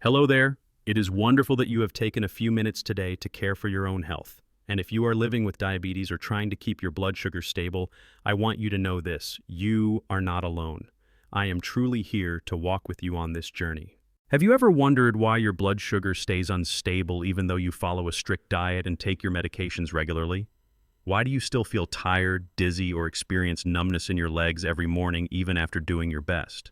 Hello there. It is wonderful that you have taken a few minutes today to care for your own health. And if you are living with diabetes or trying to keep your blood sugar stable, I want you to know this: you are not alone. I am truly here to walk with you on this journey. Have you ever wondered why your blood sugar stays unstable even though you follow a strict diet and take your medications regularly? Why do you still feel tired, dizzy, or experience numbness in your legs every morning even after doing your best?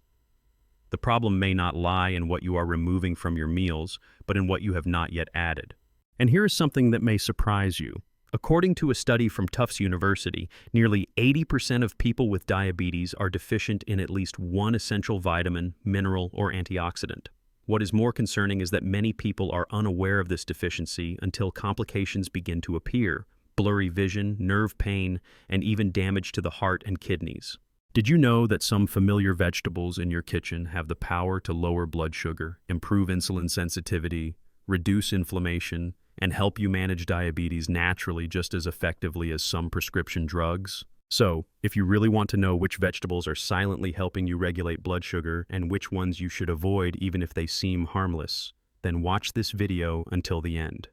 The problem may not lie in what you are removing from your meals, but in what you have not yet added. And here is something that may surprise you. According to a study from Tufts University, nearly 80% of people with diabetes are deficient in at least one essential vitamin, mineral, or antioxidant. What is more concerning is that many people are unaware of this deficiency until complications begin to appear: blurry vision, nerve pain, and even damage to the heart and kidneys. Did you know that some familiar vegetables in your kitchen have the power to lower blood sugar, improve insulin sensitivity, reduce inflammation, and help you manage diabetes naturally just as effectively as some prescription drugs? So, if you really want to know which vegetables are silently helping you regulate blood sugar and which ones you should avoid even if they seem harmless, then watch this video until the end.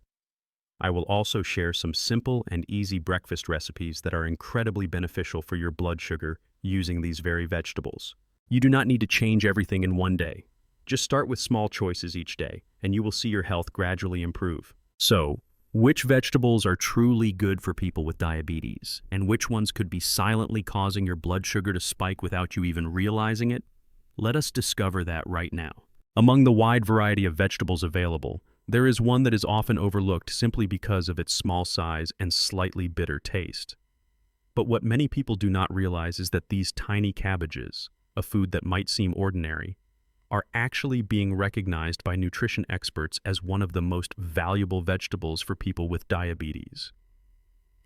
I will also share some simple and easy breakfast recipes that are incredibly beneficial for your blood sugar using these very vegetables. You do not need to change everything in one day. Just start with small choices each day, and you will see your health gradually improve. So, which vegetables are truly good for people with diabetes, and which ones could be silently causing your blood sugar to spike without you even realizing it? Let us discover that right now. Among the wide variety of vegetables available, there is one that is often overlooked simply because of its small size and slightly bitter taste. But what many people do not realize is that these tiny cabbages, a food that might seem ordinary, are actually being recognized by nutrition experts as one of the most valuable vegetables for people with diabetes.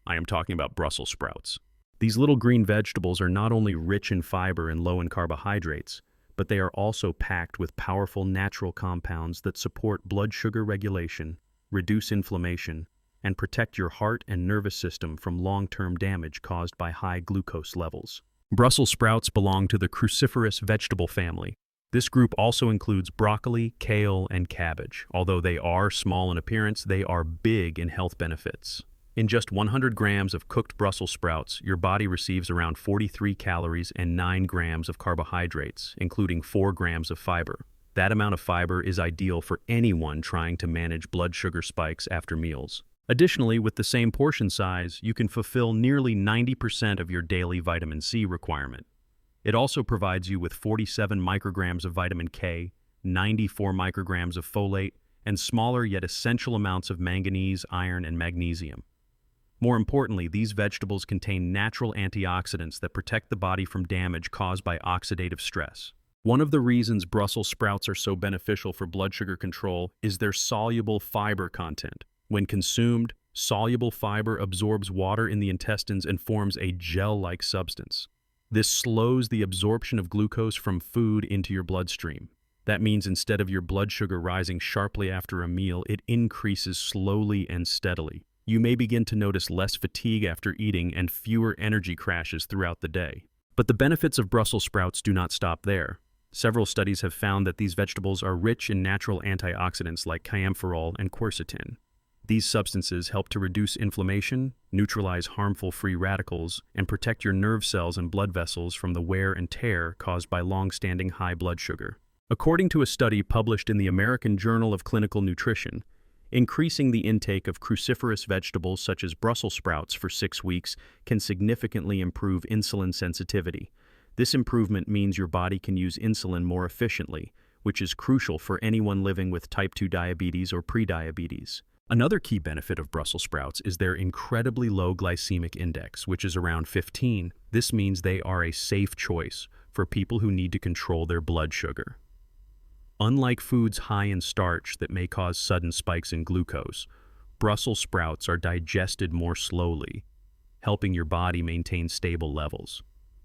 I am talking about Brussels sprouts. These little green vegetables are not only rich in fiber and low in carbohydrates, but they are also packed with powerful natural compounds that support blood sugar regulation, reduce inflammation, and protect your heart and nervous system from long-term damage caused by high glucose levels. Brussels sprouts belong to the cruciferous vegetable family. This group also includes broccoli, kale, and cabbage. Although they are small in appearance, they are big in health benefits. In just 100 grams of cooked Brussels sprouts, your body receives around 43 calories and 9 grams of carbohydrates, including 4 grams of fiber. That amount of fiber is ideal for anyone trying to manage blood sugar spikes after meals. Additionally, with the same portion size, you can fulfill nearly 90% of your daily vitamin C requirement. It also provides you with 47 micrograms of vitamin K, 94 micrograms of folate, and smaller yet essential amounts of manganese, iron, and magnesium. More importantly, these vegetables contain natural antioxidants that protect the body from damage caused by oxidative stress. One of the reasons Brussels sprouts are so beneficial for blood sugar control is their soluble fiber content. When consumed, soluble fiber absorbs water in the intestines and forms a gel-like substance. This slows the absorption of glucose from food into your bloodstream. That means instead of your blood sugar rising sharply after a meal, it increases slowly and steadily. You may begin to notice less fatigue after eating and fewer energy crashes throughout the day. But the benefits of Brussels sprouts do not stop there. Several studies have found that these vegetables are rich in natural antioxidants like camphorol and quercetin. These substances help to reduce inflammation, neutralize harmful free radicals, and protect your nerve cells and blood vessels from the wear and tear caused by long-standing high blood sugar. According to a study published in the American Journal of Clinical Nutrition, increasing the intake of cruciferous vegetables such as Brussels sprouts for 6 weeks can significantly improve insulin sensitivity. This improvement means your body can use insulin more efficiently, which is crucial for anyone living with type 2 diabetes or prediabetes. Another key benefit of Brussels sprouts is their incredibly low glycemic index, which is around 15. This means they are a safe choice for people who need to control their blood sugar. Unlike foods high in starch that may cause sudden spikes in glucose, Brussels sprouts are digested more slowly, helping your body maintain stable levels.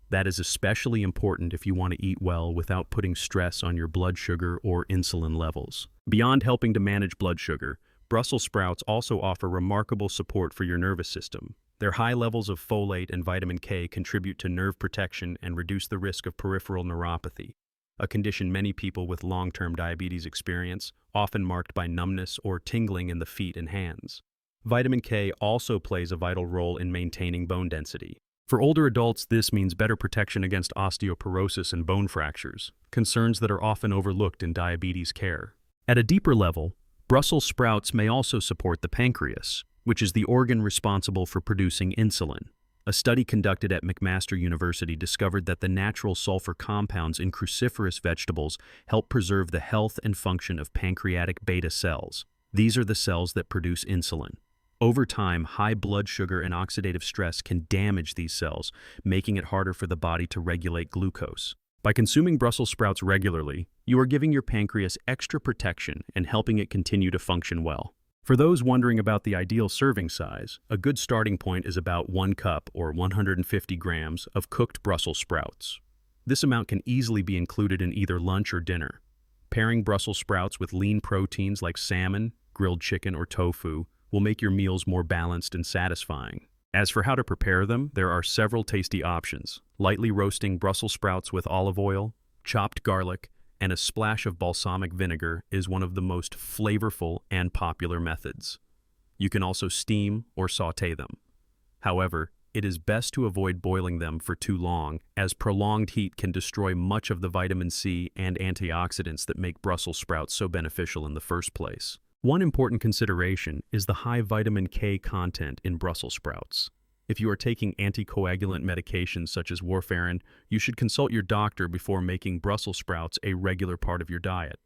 That is especially important if you want to eat well without putting stress on your blood sugar or insulin levels. Beyond helping to manage blood sugar, Brussels sprouts also offer remarkable support for your nervous system. Their high levels of folate and vitamin K contribute to nerve protection and reduce the risk of peripheral neuropathy. a condition many people with long-term diabetes experience, often marked by numbness or tingling in the feet and hands. Vitamin K also plays a vital role in maintaining bone density. For older adults, this means better protection against osteoporosis and bone fractures, concerns that are often overlooked in diabetes care. At a deeper level, Brussels sprouts may also support the pancreas, which is the organ responsible for producing insulin. A study conducted at McMaster University discovered that the natural sulfur compounds in cruciferous vegetables help preserve the health and function of pancreatic beta cells. These are the cells that produce insulin. Over time, high blood sugar and oxidative stress can damage these cells, making it harder for the body to regulate glucose. By consuming Brussels sprouts regularly, you are giving your pancreas extra protection and helping it continue to function well. For those wondering about the ideal serving size, a good starting point is about 1 cup or 150 grams of cooked Brussels sprouts. This amount can easily be included in either lunch or dinner. Pairing Brussels sprouts with lean proteins like salmon, grilled chicken, or tofu will make your meals more balanced and satisfying. As for how to prepare them, there are several tasty options. Lightly roasting Brussels sprouts with olive oil, chopped garlic, and a splash of balsamic vinegar is one of the most flavorful and popular methods. You can also steam or sauté them. However, it is best to avoid boiling them for too long, as prolonged heat can destroy much of the vitamin C and antioxidants that make Brussels sprouts so beneficial in the first place. One important consideration is the high vitamin K content in Brussels sprouts. If you are taking anticoagulant medications such as warfarin, you should consult your doctor before making Brussels sprouts a regular part of your diet.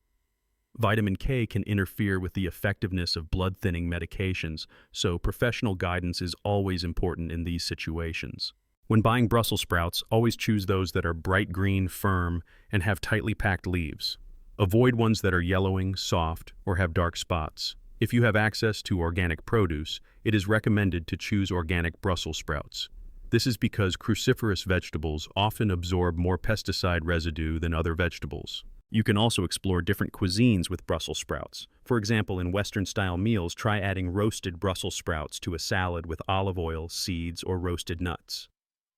Vitamin K can interfere with the effectiveness of blood-thinning medications, so professional guidance is always important in these situations. When buying Brussels sprouts, always choose those that are bright green, firm, and have tightly packed leaves. Avoid ones that are yellowing, soft, or have dark spots. If you have access to organic produce, it is recommended to choose organic Brussels sprouts. This is because cruciferous vegetables often absorb more pesticide residue than other vegetables. You can also explore different cuisines with Brussels sprouts. For example, in Western-style meals, try adding roasted Brussels sprouts to a salad with olive oil, seeds, or roasted nuts.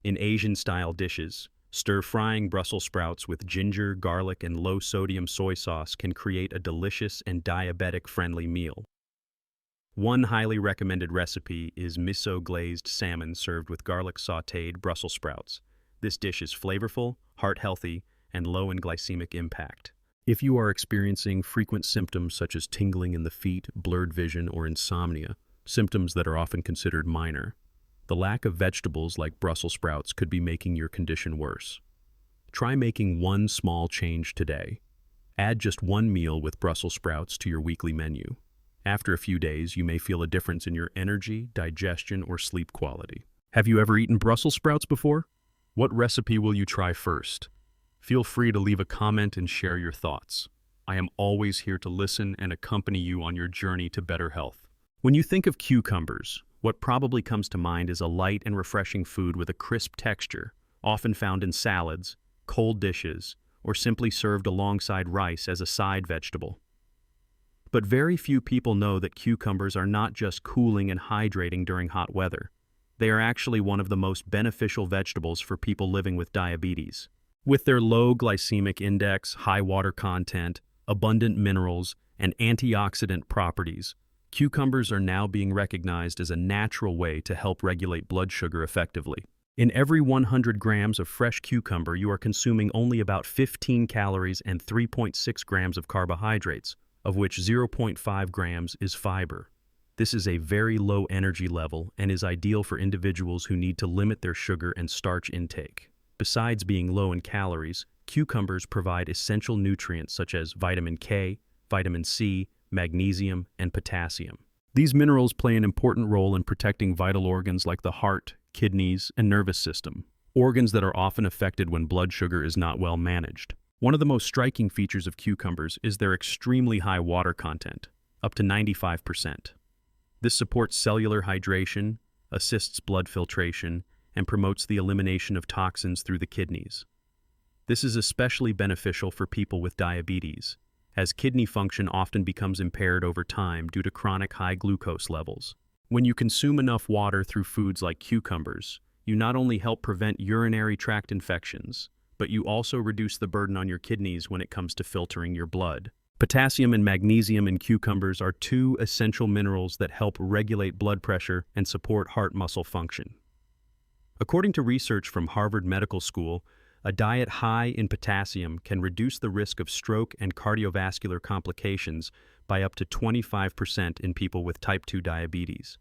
In Asian-style dishes, stir-frying Brussels sprouts with ginger, garlic, and low-sodium soy sauce can create a delicious and diabetic-friendly meal. One highly recommended recipe is miso-glazed salmon served with garlic-sautéed Brussels sprouts. This dish is flavorful, heart-healthy, and low in glycemic impact. If you are experiencing frequent symptoms such as tingling in the feet, blurred vision, or insomnia, symptoms that are often considered minor, the lack of vegetables like Brussels sprouts could be making your condition worse. Try making one small change today. Add just one meal with Brussels sprouts to your weekly menu. After a few days, you may feel a difference in your energy, digestion, or sleep quality. Have you ever eaten Brussels sprouts before? What recipe will you try first? Feel free to leave a comment and share your thoughts. I am always here to listen and accompany you on your journey to better health. When you think of cucumbers, what probably comes to mind is a light and refreshing food with a crisp texture, often found in salads, cold dishes, or simply served alongside rice as a side vegetable. But very few people know that cucumbers are not just cooling and hydrating during hot weather. They are actually one of the most beneficial vegetables for people living with diabetes. With their low glycemic index, high water content, abundant minerals, and antioxidant properties, cucumbers are now being recognized as a natural way to help regulate blood sugar effectively. In every 100 grams of fresh cucumber, you are consuming only about 15 calories and 3.6 grams of carbohydrates, of which 0.5 grams is fiber. This is a very low energy level and is ideal for individuals who need to limit their sugar and starch intake. Besides being low in calories, cucumbers provide essential nutrients such as vitamin K, vitamin C, magnesium, and potassium. These minerals play an important role in protecting vital organs like the heart, kidneys, and nervous system, organs that are often affected when blood sugar is not well managed. One of the most striking features of cucumbers is their extremely high water content, up to 95%. This supports cellular hydration, assists blood filtration, and promotes the elimination of toxins through the kidneys. This is especially beneficial for people with diabetes, as kidney function often becomes impaired over time due to chronic high glucose levels. When you consume enough water through foods like cucumbers, you not only help prevent urinary tract infections, but you also reduce the burden on your kidneys when it comes to filtering your blood. Potassium and magnesium in cucumbers are two essential minerals that help regulate blood pressure and support heart muscle function. According to research from Harvard Medical School, a diet high in potassium can reduce the risk of stroke and cardiovascular complications by up to 25% in people with type 2 diabetes.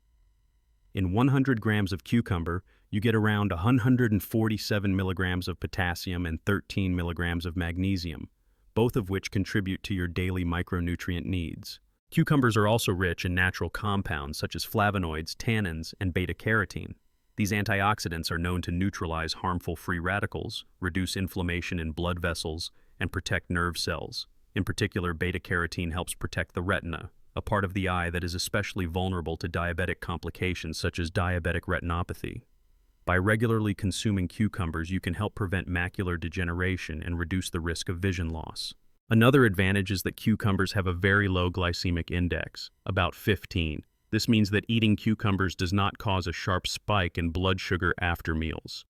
In 100 grams of cucumber, you get around 147 milligrams of potassium and 13 milligrams of magnesium, both of which contribute to your daily micronutrient needs. Cucumbers are also rich in natural compounds such as flavonoids, tannins, and beta-carotene. These antioxidants are known to neutralize harmful free radicals, reduce inflammation in blood vessels, and protect nerve cells. In particular, beta-carotene helps protect the retina, a part of the eye that is especially vulnerable to diabetic complications such as diabetic retinopathy. By regularly consuming cucumbers, you can help prevent macular degeneration and reduce the risk of vision loss. Another advantage is that cucumbers have a very low glycemic index, about 15. This means that eating cucumbers does not cause a sharp spike in blood sugar after meals.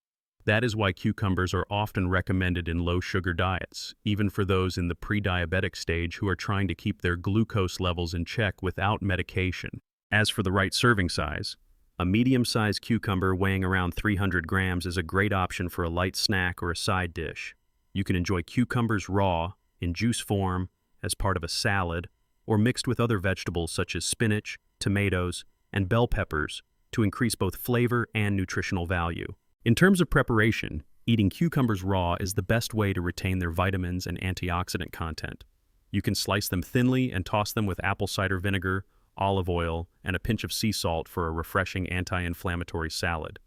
That is why cucumbers are often recommended in low-sugar diets, even for those in the pre-diabetic stage who are trying to keep their glucose levels in check without medication. As for the right serving size, a medium-sized cucumber weighing around 300 grams is a great option for a light snack or a side dish. You can enjoy cucumbers raw, in juice form, as part of a salad, or mixed with other vegetables such as spinach, tomatoes, and bell peppers to increase both flavor and nutritional value. In terms of preparation, eating cucumbers raw is the best way to retain their vitamins and antioxidant content. You can slice them thinly and toss them with apple cider vinegar, olive oil, and a pinch of sea salt for a refreshing anti-inflammatory salad.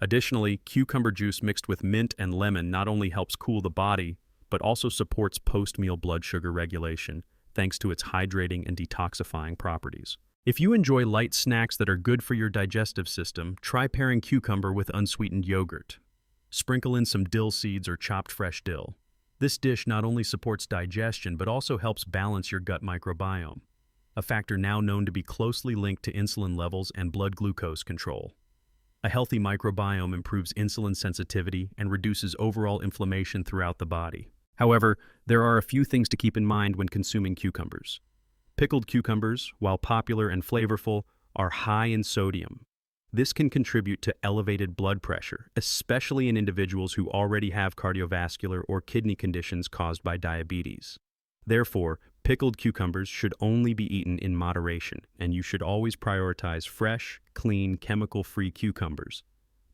Additionally, cucumber juice mixed with mint and lemon not only helps cool the body, but also supports post-meal blood sugar regulation, thanks to its hydrating and detoxifying properties. If you enjoy light snacks that are good for your digestive system, try pairing cucumber with unsweetened yogurt. Sprinkle in some dill seeds or chopped fresh dill. This dish not only supports digestion but also helps balance your gut microbiome, a factor now known to be closely linked to insulin levels and blood glucose control. A healthy microbiome improves insulin sensitivity and reduces overall inflammation throughout the body. However, there are a few things to keep in mind when consuming cucumbers. Pickled cucumbers, while popular and flavorful, are high in sodium. This can contribute to elevated blood pressure, especially in individuals who already have cardiovascular or kidney conditions caused by diabetes. Therefore, pickled cucumbers should only be eaten in moderation, and you should always prioritize fresh, clean, chemical-free cucumbers,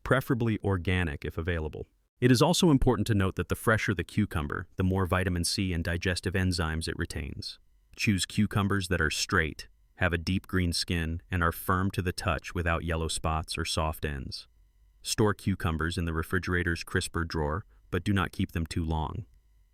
preferably organic if available. It is also important to note that the fresher the cucumber, the more vitamin C and digestive enzymes it retains. Choose cucumbers that are straight, have a deep green skin, and are firm to the touch without yellow spots or soft ends. Store cucumbers in the refrigerator's crisper drawer, but do not keep them too long.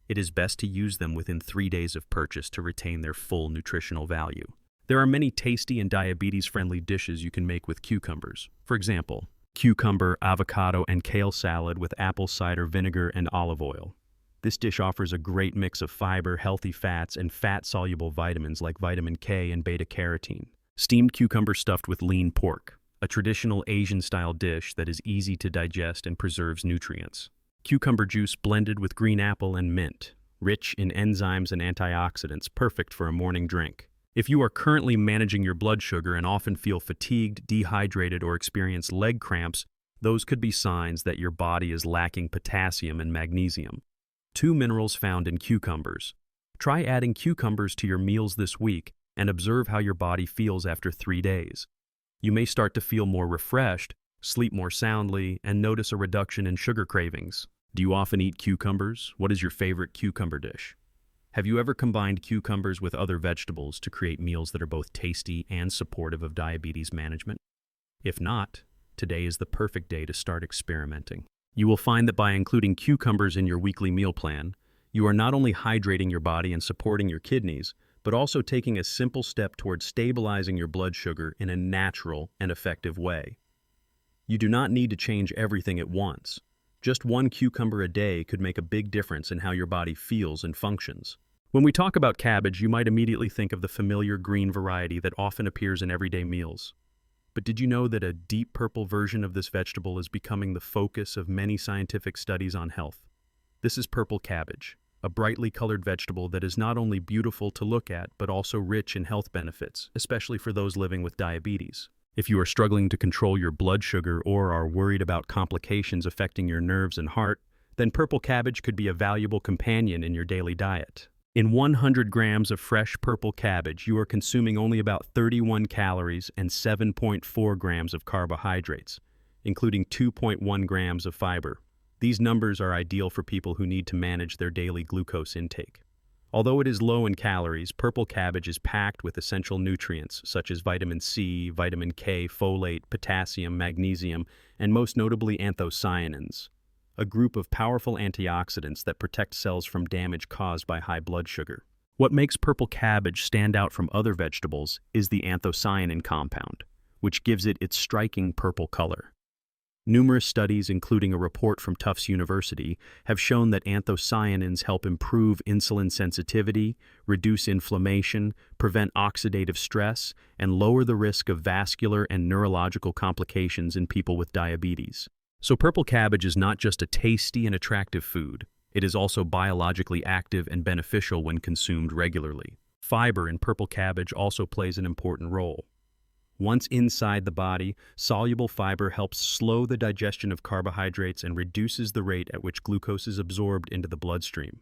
It is best to use them within 3 days of purchase to retain their full nutritional value. There are many tasty and diabetes-friendly dishes you can make with cucumbers. For example, cucumber, avocado, and kale salad with apple cider vinegar and olive oil. This dish offers a great mix of fiber, healthy fats, and fat-soluble vitamins like vitamin K and beta-carotene. Steamed cucumber stuffed with lean pork, a traditional Asian-style dish that is easy to digest and preserves nutrients. Cucumber juice blended with green apple and mint, rich in enzymes and antioxidants, perfect for a morning drink. If you are currently managing your blood sugar and often feel fatigued, dehydrated, or experience leg cramps, those could be signs that your body is lacking potassium and magnesium, two minerals found in cucumbers. Try adding cucumbers to your meals this week and observe how your body feels after 3 days. You may start to feel more refreshed, sleep more soundly, and notice a reduction in sugar cravings. Do you often eat cucumbers? What is your favorite cucumber dish? Have you ever combined cucumbers with other vegetables to create meals that are both tasty and supportive of diabetes management? If not, today is the perfect day to start experimenting. You will find that by including cucumbers in your weekly meal plan, you are not only hydrating your body and supporting your kidneys, but also taking a simple step towards stabilizing your blood sugar in a natural and effective way. You do not need to change everything at once. Just one cucumber a day could make a big difference in how your body feels and functions. When we talk about cabbage, you might immediately think of the familiar green variety that often appears in everyday meals. But did you know that a deep purple version of this vegetable is becoming the focus of many scientific studies on health? This is purple cabbage, a brightly colored vegetable that is not only beautiful to look at, but also rich in health benefits, especially for those living with diabetes. If you are struggling to control your blood sugar or are worried about complications affecting your nerves and heart, then purple cabbage could be a valuable companion in your daily diet. In 100 grams of fresh purple cabbage, you are consuming only about 31 calories and 7.4 grams of carbohydrates, including 2.1 grams of fiber. These numbers are ideal for people who need to manage their daily glucose intake. Although it is low in calories, purple cabbage is packed with essential nutrients such as vitamin C, vitamin K, folate, potassium, magnesium, and most notably anthocyanins, a group of powerful antioxidants that protect cells from damage caused by high blood sugar. What makes purple cabbage stand out from other vegetables is the anthocyanin compound, which gives it its striking purple color. Numerous studies, including a report from Tufts University, have shown that anthocyanins help improve insulin sensitivity, reduce inflammation, prevent oxidative stress, and lower the risk of vascular and neurological complications in people with diabetes. So purple cabbage is not just a tasty and attractive food, it is also biologically active and beneficial when consumed regularly. Fiber in purple cabbage also plays an important role. Once inside the body, soluble fiber helps slow the digestion of carbohydrates and reduces the rate at which glucose is absorbed into the bloodstream.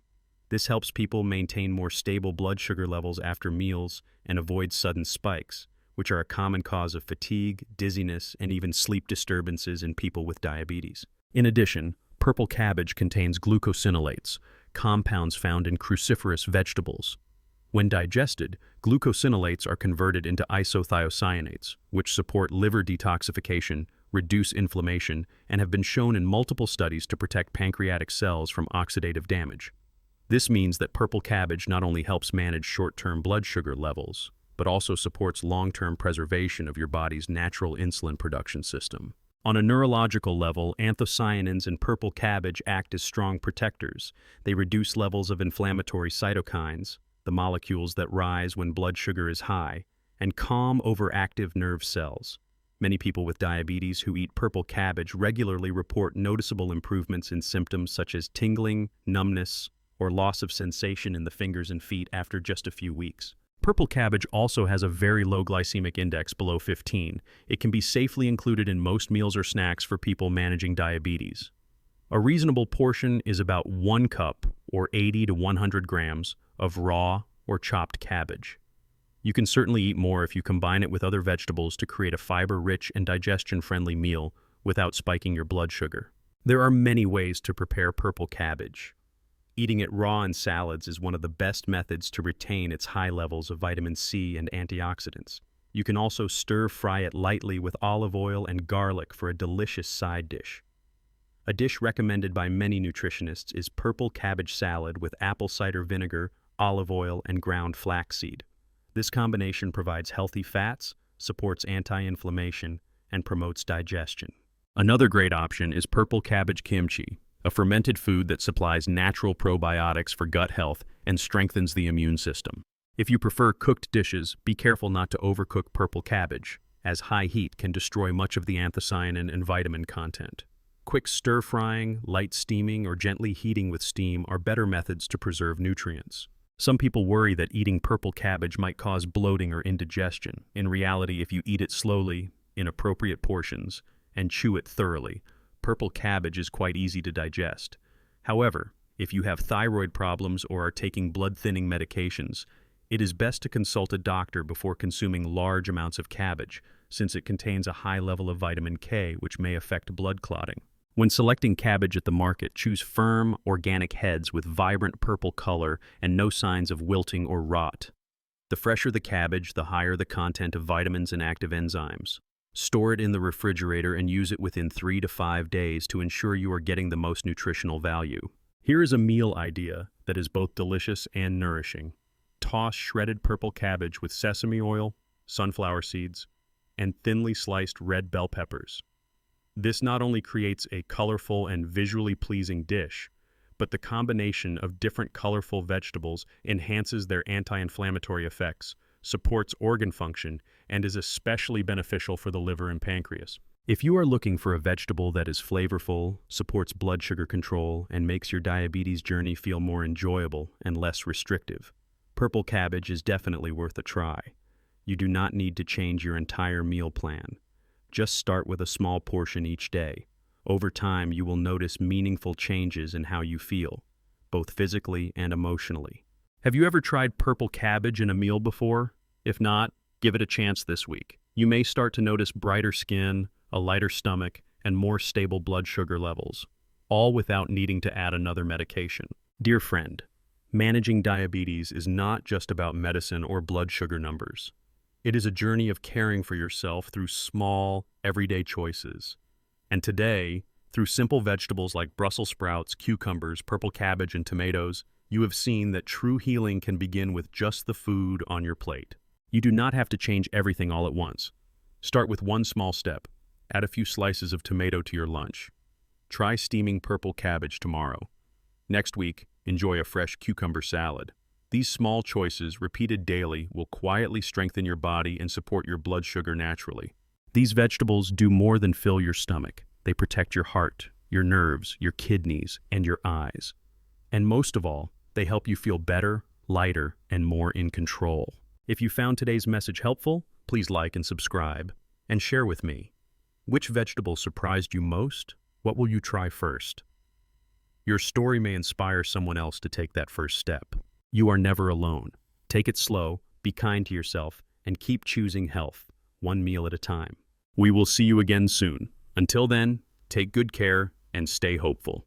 This helps people maintain more stable blood sugar levels after meals and avoid sudden spikes, which are a common cause of fatigue, dizziness, and even sleep disturbances in people with diabetes. In addition, purple cabbage contains glucosinolates, compounds found in cruciferous vegetables. When digested, glucosinolates are converted into isothiocyanates, which support liver detoxification, reduce inflammation, and have been shown in multiple studies to protect pancreatic cells from oxidative damage. This means that purple cabbage not only helps manage short-term blood sugar levels, but also supports long-term preservation of your body's natural insulin production system. On a neurological level, anthocyanins in purple cabbage act as strong protectors. They reduce levels of inflammatory cytokines, the molecules that rise when blood sugar is high, and calm overactive nerve cells. Many people with diabetes who eat purple cabbage regularly report noticeable improvements in symptoms such as tingling, numbness, or loss of sensation in the fingers and feet after just a few weeks. Purple cabbage also has a very low glycemic index below 15. It can be safely included in most meals or snacks for people managing diabetes. A reasonable portion is about 1 cup, or 80 to 100 grams, of raw or chopped cabbage. You can certainly eat more if you combine it with other vegetables to create a fiber-rich and digestion-friendly meal without spiking your blood sugar. There are many ways to prepare purple cabbage. Eating it raw in salads is one of the best methods to retain its high levels of vitamin C and antioxidants. You can also stir-fry it lightly with olive oil and garlic for a delicious side dish. A dish recommended by many nutritionists is purple cabbage salad with apple cider vinegar, olive oil, and ground flaxseed. This combination provides healthy fats, supports anti-inflammation, and promotes digestion. Another great option is purple cabbage kimchi, a fermented food that supplies natural probiotics for gut health and strengthens the immune system. If you prefer cooked dishes, be careful not to overcook purple cabbage, as high heat can destroy much of the anthocyanin and vitamin content. Quick stir-frying, light steaming, or gently heating with steam are better methods to preserve nutrients. Some people worry that eating purple cabbage might cause bloating or indigestion. In reality, if you eat it slowly, in appropriate portions, and chew it thoroughly, purple cabbage is quite easy to digest. However, if you have thyroid problems or are taking blood-thinning medications, it is best to consult a doctor before consuming large amounts of cabbage, since it contains a high level of vitamin K, which may affect blood clotting. When selecting cabbage at the market, choose firm, organic heads with vibrant purple color and no signs of wilting or rot. The fresher the cabbage, the higher the content of vitamins and active enzymes. Store it in the refrigerator and use it within 3 to 5 days to ensure you are getting the most nutritional value. Here is a meal idea that is both delicious and nourishing. Toss shredded purple cabbage with sesame oil, sunflower seeds, and thinly sliced red bell peppers. This not only creates a colorful and visually pleasing dish, but the combination of different colorful vegetables enhances their anti-inflammatory effects, supports organ function, and is especially beneficial for the liver and pancreas. If you are looking for a vegetable that is flavorful, supports blood sugar control, and makes your diabetes journey feel more enjoyable and less restrictive, purple cabbage is definitely worth a try. You do not need to change your entire meal plan. Just start with a small portion each day. Over time, you will notice meaningful changes in how you feel, both physically and emotionally. Have you ever tried purple cabbage in a meal before? If not, give it a chance this week. You may start to notice brighter skin, a lighter stomach, and more stable blood sugar levels, all without needing to add another medication. Dear friend, managing diabetes is not just about medicine or blood sugar numbers. It is a journey of caring for yourself through small, everyday choices. And today, through simple vegetables like Brussels sprouts, cucumbers, purple cabbage, and tomatoes, you have seen that true healing can begin with just the food on your plate. You do not have to change everything all at once. Start with one small step. Add a few slices of tomato to your lunch. Try steaming purple cabbage tomorrow. Next week, enjoy a fresh cucumber salad. These small choices, repeated daily, will quietly strengthen your body and support your blood sugar naturally. These vegetables do more than fill your stomach. They protect your heart, your nerves, your kidneys, and your eyes. And most of all, they help you feel better, lighter, and more in control. If you found today's message helpful, please like and subscribe, and share with me. Which vegetable surprised you most? What will you try first? Your story may inspire someone else to take that first step. You are never alone. Take it slow, be kind to yourself, and keep choosing health, one meal at a time. We will see you again soon. Until then, take good care and stay hopeful.